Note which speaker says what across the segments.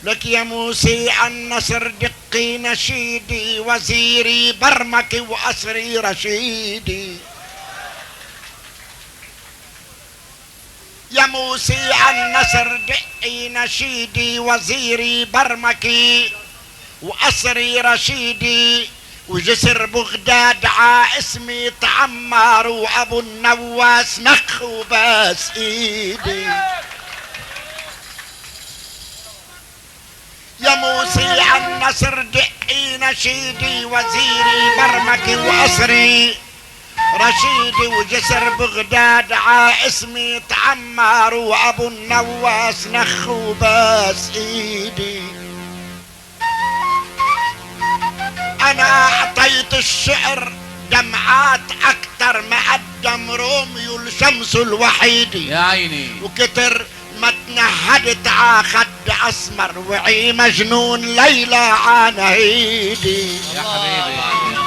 Speaker 1: لك يا موسي النصر دقي نشيدي، وزيري برمكي وأسري رشيدي. يا موسي النصر دقي نشيدي، وزيري برمكي وأسري رشيدي. وجسر بغداد اسمي تعمر، وأبو النواس نخ وباس ايدي. يا موسي النصر دقي نشيدي، وزيري برمكي وأسري رشيدي. وجسر بغداد اسمي تعمر، وأبو النواس نخ وباس ايدي. أنا أعطيت الشعر دمعات أكتر ما قدم روميو الشمس الوحيد
Speaker 2: يا عيني.
Speaker 1: وكتر ما تنهدت عخد أسمر، وعي مجنون ليلى عنهيدي.
Speaker 2: يا حبيبي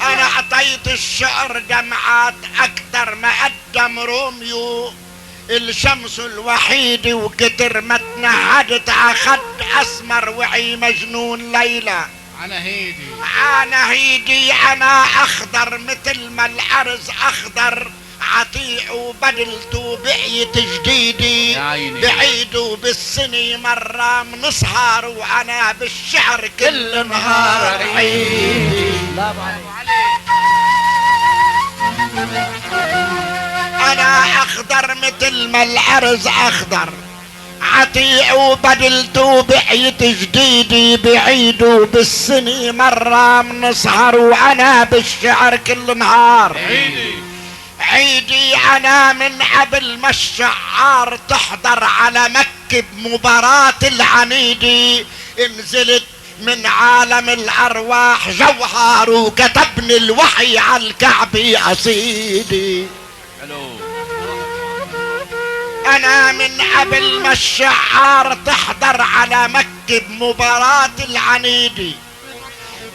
Speaker 1: أنا أعطيت الشعر دمعات أكتر ما قدم روميو الشمس الوحيد، وكتر ما تنهدت عخد أسمر، وعي مجنون ليلى عنهيدي. أنا أخضر مثل ما الأرز أخضر، عطيع وبدلته بقية جديدي. بعيد وبالسنة مرة منسهر، وأنا بالشعر كل نهار عيدي. أنا أخضر مثل ما الأرز أخضر، عطيع وبدلته بقية جديدي. بعيد وبالسنة مرة منسهر، وأنا بالشعر كل نهار عيدي. أنا من قبل ما الشعار تحضر على مكة بمباراة العنيدي، نزلت من عالم الأرواح جوهر، وكتبني الوحي على الكعبة قصيدي. أنا من قبل ما الشعار تحضر على مكة بمباراة العنيدي،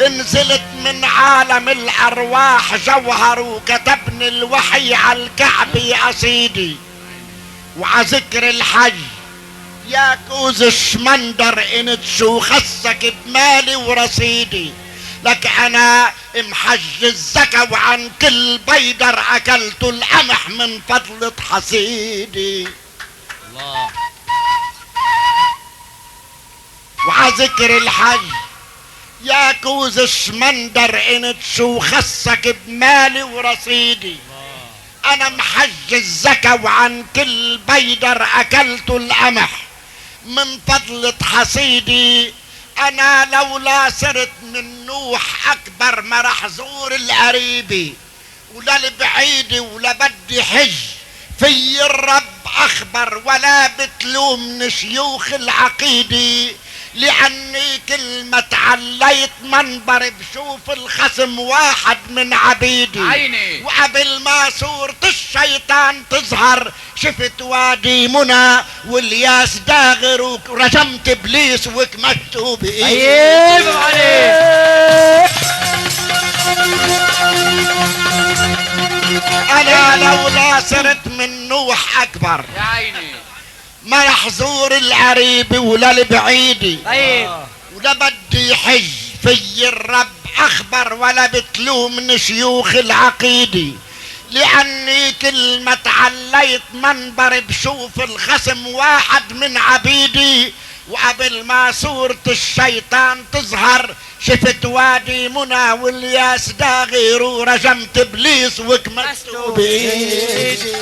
Speaker 1: نزلت من عالم الأرواح جوهر، وكتبني الوحي على الكعبة قصيدي. وعذكر الحج يا كوز الشمندر انت شو خصك بمالي ورصيدي. لك انا محج الزكا، وعن كل بيدر اكلت القمح من فضلة حصيدي. الله. وعذكر الحج يا كوز الشمندر انت شو خصك بمالي ورصيدي. انا محج الزكا، وعن كل بيدر اكلت القمح من فضلة حصيدي. انا لولا صرت من نوح اكبر ما رح زور القريبي، ولا البعيدي ولا بدي حج في الرب اخبر، ولا بتلومني شيوخ العقيدي. لاني كل ما تعليت منبر بشوف الخصم واحد من عبيدي.
Speaker 2: عيني.
Speaker 1: وقبل ما صورة الشيطان تظهر شفت وادي منى والياس داغر، ورجمت ابليس وكمشته بايدي. انا لولا صرت من نوح اكبر
Speaker 2: يا عيني
Speaker 1: ما يحزور القريب ولا البعيدي. ولا بدي حج في الرب اخبر، ولا بتلومني شيوخ العقيدي. لاني كل ما تعليت منبر بشوف الخصم واحد من عبيدي. وقبل ما صورة الشيطان تظهر شفت وادي منى والياس داغر، ورجمت ابليس وكمشته بايدي.